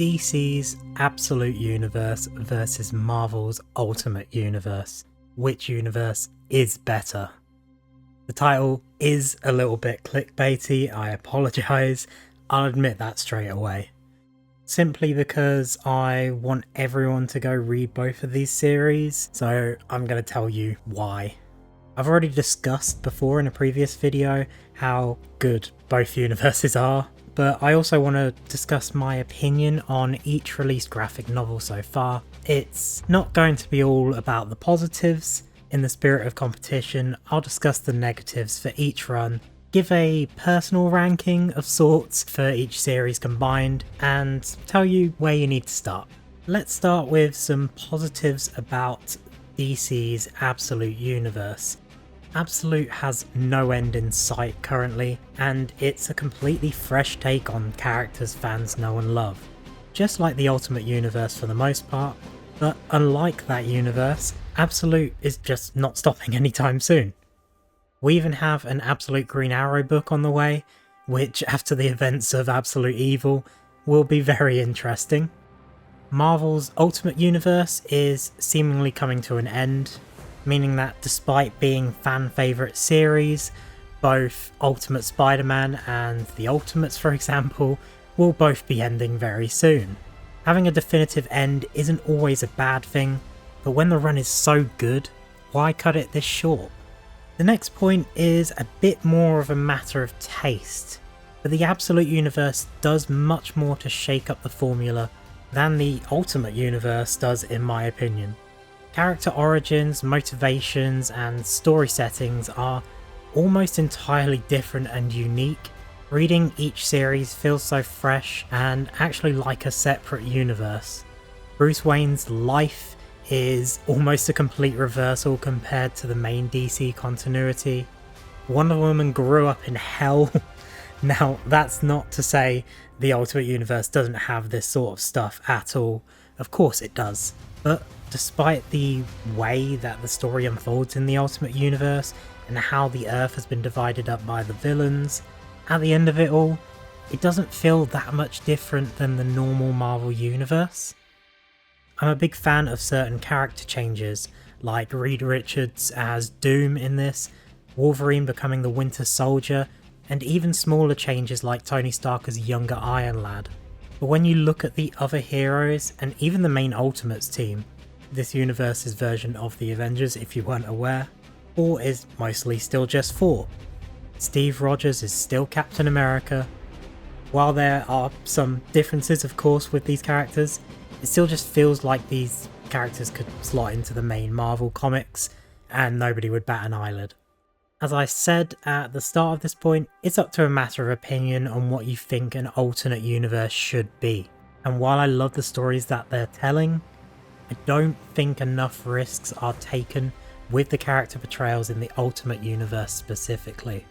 DC's Absolute Universe versus Marvel's Ultimate Universe. Which universe is better? The title is a little bit clickbaity, I apologise, I'll admit that straight away. Simply because I want everyone to go read both of these series, so I'm going to tell you why. I've already discussed before in a previous video how good both universes are, but I also want to discuss my opinion on each released graphic novel so far. It's not going to be all about the positives. In the spirit of competition, I'll discuss the negatives for each run, give a personal ranking of sorts for each series combined, and tell you where you need to start. Let's start with some positives about DC's Absolute Universe. Absolute has no end in sight currently, and it's a completely fresh take on characters fans know and love. Just like the Ultimate Universe for the most part, but unlike that universe, Absolute is just not stopping anytime soon. We even have an Absolute Green Arrow book on the way, which after the events of Absolute Evil will be very interesting. Marvel's Ultimate Universe is seemingly coming to an end, meaning that despite being fan favourite series, both Ultimate Spider-Man and The Ultimates, for example, will both be ending very soon. Having a definitive end isn't always a bad thing, but when the run is so good, why cut it this short? The next point is a bit more of a matter of taste, but the Absolute Universe does much more to shake up the formula than the Ultimate Universe does in my opinion. Character origins, motivations, and story settings are almost entirely different and unique. Reading each series feels so fresh and actually like a separate universe. Bruce Wayne's life is almost a complete reversal compared to the main DC continuity. Wonder Woman grew up in hell. Now, that's not to say the Ultimate Universe doesn't have this sort of stuff at all. Of course it does. But despite the way that the story unfolds in the Ultimate Universe and how the Earth has been divided up by the villains, at the end of it all, it doesn't feel that much different than the normal Marvel Universe. I'm a big fan of certain character changes, like Reed Richards as Doom in this, Wolverine becoming the Winter Soldier, and even smaller changes like Tony Stark as younger Iron Lad. But when you look at the other heroes, and even the main Ultimates team, this universe's version of the Avengers if you weren't aware, Thor is mostly still just Thor. Steve Rogers is still Captain America. While there are some differences of course with these characters, it still just feels like these characters could slot into the main Marvel comics and nobody would bat an eyelid. As I said at the start of this point, it's up to a matter of opinion on what you think an alternate universe should be. And while I love the stories that they're telling, I don't think enough risks are taken with the character portrayals in the Ultimate Universe specifically.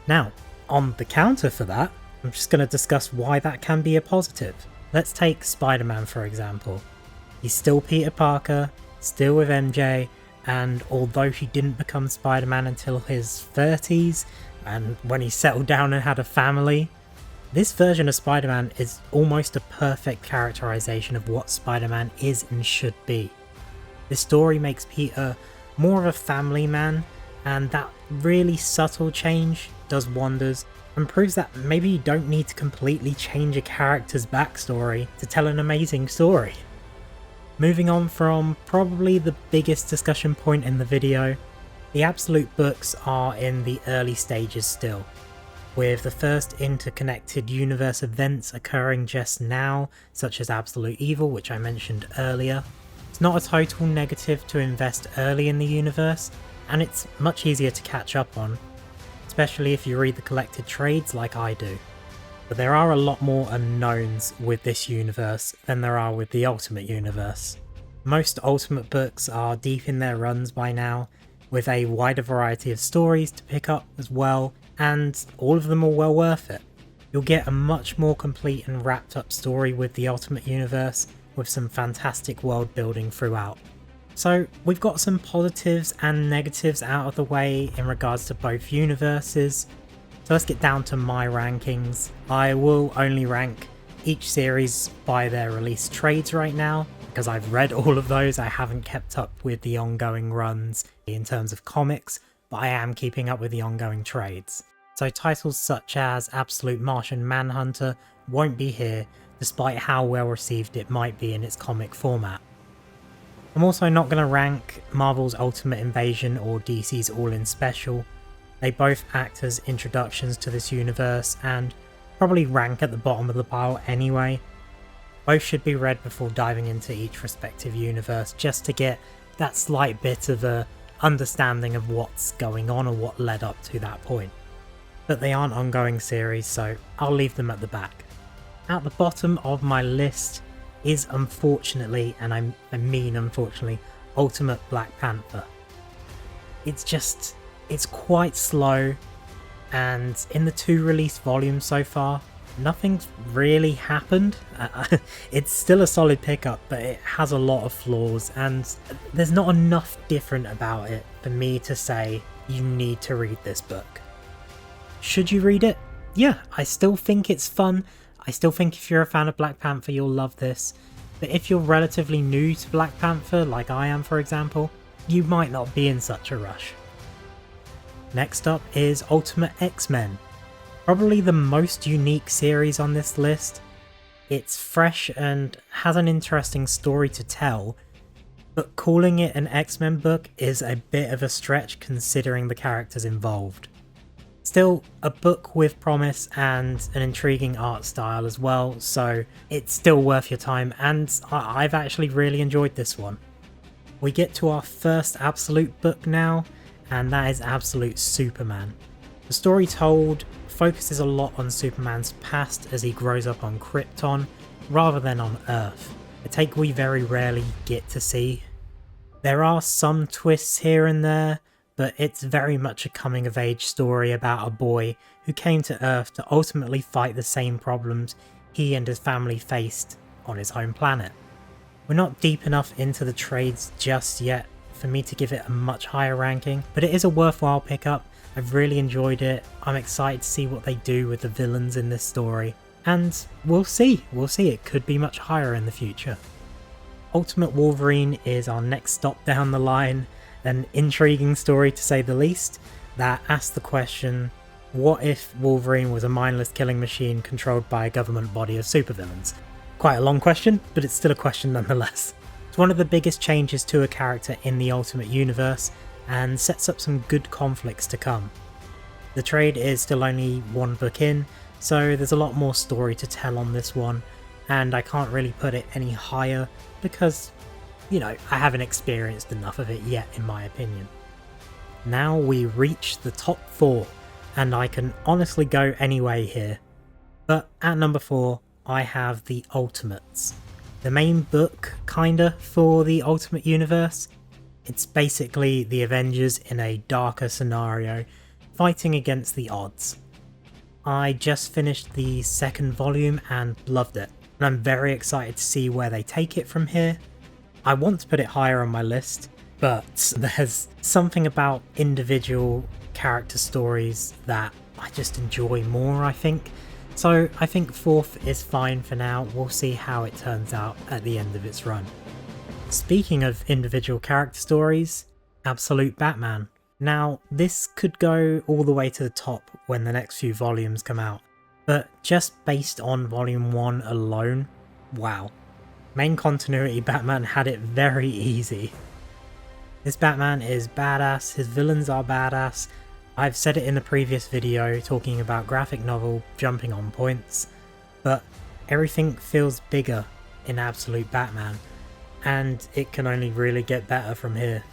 Now, on the counter for that, I'm just going to discuss why that can be a positive. Let's take Spider-Man for example. He's still Peter Parker, still with MJ, and although he didn't become Spider-Man until his 30s, and when he settled down and had a family, this version of Spider-Man is almost a perfect characterization of what Spider-Man is and should be. This story makes Peter more of a family man, and that really subtle change does wonders and proves that maybe you don't need to completely change a character's backstory to tell an amazing story. Moving on from probably the biggest discussion point in the video, the Absolute books are in the early stages still, with the first interconnected universe events occurring just now, such as Absolute Evil, which I mentioned earlier. It's not a total negative to invest early in the universe, and it's much easier to catch up on, especially if you read the collected trades like I do. But there are a lot more unknowns with this universe than there are with the Ultimate Universe. Most Ultimate books are deep in their runs by now, with a wider variety of stories to pick up as well, and all of them are well worth it. You'll get a much more complete and wrapped up story with the Ultimate Universe, with some fantastic world building throughout. So we've got some positives and negatives out of the way in regards to both universes. So let's get down to my rankings. I will only rank each series by their release trades right now, because I've read all of those. I haven't kept up with the ongoing runs in terms of comics, but I am keeping up with the ongoing trades. So titles such as Absolute Martian Manhunter won't be here, despite how well received it might be in its comic format. I'm also not going to rank Marvel's Ultimate Invasion or DC's All-In Special. They both act as introductions to this universe and probably rank at the bottom of the pile anyway. Both should be read before diving into each respective universe, just to get that slight bit of a understanding of what's going on or what led up to that point. But they aren't ongoing series, so I'll leave them at the back. At the bottom of my list is, unfortunately, and I mean unfortunately, Ultimate Black Panther. It's quite slow, and in the 2 released volumes so far, nothing's really happened. It's still a solid pickup, but it has a lot of flaws, and there's not enough different about it for me to say you need to read this book. Should you read it? Yeah, I still think it's fun. I still think if you're a fan of Black Panther, you'll love this. But if you're relatively new to Black Panther, like I am for example, you might not be in such a rush. Next up is Ultimate X-Men. Probably the most unique series on this list. It's fresh and has an interesting story to tell, but calling it an X-Men book is a bit of a stretch considering the characters involved. Still, a book with promise and an intriguing art style as well, so it's still worth your time, and I've actually really enjoyed this one. We get to our first Absolute book now, and that is Absolute Superman. The story told focuses a lot on Superman's past as he grows up on Krypton, rather than on Earth, a take we very rarely get to see. There are some twists here and there, but it's very much a coming-of-age story about a boy who came to Earth to ultimately fight the same problems he and his family faced on his home planet. We're not deep enough into the trades just yet for me to give it a much higher ranking, but it is a worthwhile pickup. I've really enjoyed it. I'm excited to see what they do with the villains in this story, and we'll see, it could be much higher in the future. Ultimate Wolverine is our next stop down the line. An intriguing story to say the least, that asks the question, what if Wolverine was a mindless killing machine controlled by a government body of supervillains? Quite a long question, but it's still a question nonetheless. It's one of the biggest changes to a character in the Ultimate Universe, and sets up some good conflicts to come. The trade is still only 1 book in, so there's a lot more story to tell on this one, and I can't really put it any higher because, you know, I haven't experienced enough of it yet in my opinion. Now we reach the top 4, and I can honestly go any way here. But at number 4, I have The Ultimates. The main book, kinda, for the Ultimate Universe. It's basically the Avengers in a darker scenario, fighting against the odds. I just finished the 2nd volume and loved it, and I'm very excited to see where they take it from here. I want to put it higher on my list, but there's something about individual character stories that I just enjoy more, I think. So I think 4th is fine for now. We'll see how it turns out at the end of its run. Speaking of individual character stories, Absolute Batman. Now, this could go all the way to the top when the next few volumes come out, but just based on volume 1 alone, wow. Main continuity Batman had it very easy. This Batman is badass, his villains are badass. I've said it in the previous video talking about graphic novel jumping on points, but everything feels bigger in Absolute Batman, and it can only really get better from here.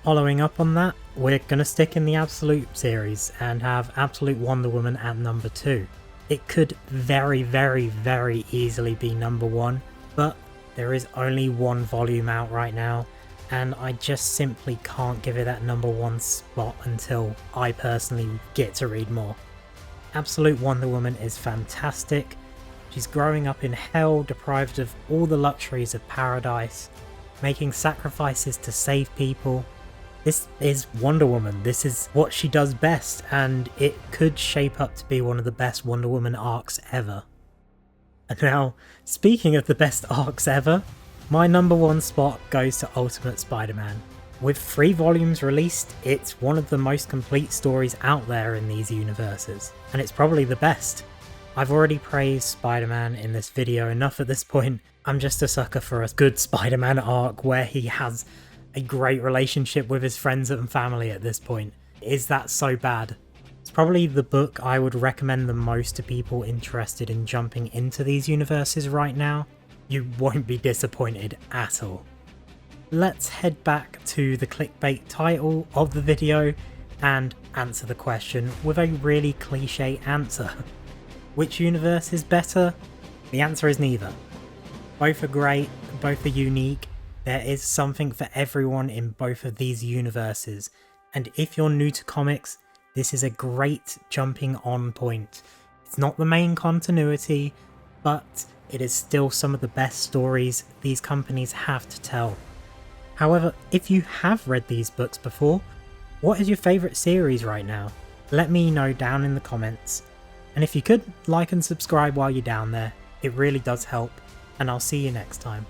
Following up on that, we're gonna stick in the Absolute series and have Absolute Wonder Woman at number 2. It could very, very, very easily be number 1, but there is only 1 volume out right now, and I just simply can't give it that number 1 spot until I personally get to read more. Absolute Wonder Woman is fantastic. She's growing up in hell, deprived of all the luxuries of paradise, making sacrifices to save people. This is Wonder Woman, this is what she does best, and it could shape up to be one of the best Wonder Woman arcs ever. And now, speaking of the best arcs ever, my number one spot goes to Ultimate Spider-Man. With 3 volumes released, it's one of the most complete stories out there in these universes, and it's probably the best. I've already praised Spider-Man in this video enough at this point. I'm just a sucker for a good Spider-Man arc where he has a great relationship with his friends and family at this point. Is that so bad? It's probably the book I would recommend the most to people interested in jumping into these universes right now. You won't be disappointed at all. Let's head back to the clickbait title of the video and answer the question with a really cliche answer. Which universe is better? The answer is neither. Both are great, both are unique. There is something for everyone in both of these universes, and if you're new to comics, this is a great jumping on point. It's not the main continuity, but it is still some of the best stories these companies have to tell. However, if you have read these books before, what is your favourite series right now? Let me know down in the comments. And if you could, like and subscribe while you're down there, it really does help, and I'll see you next time.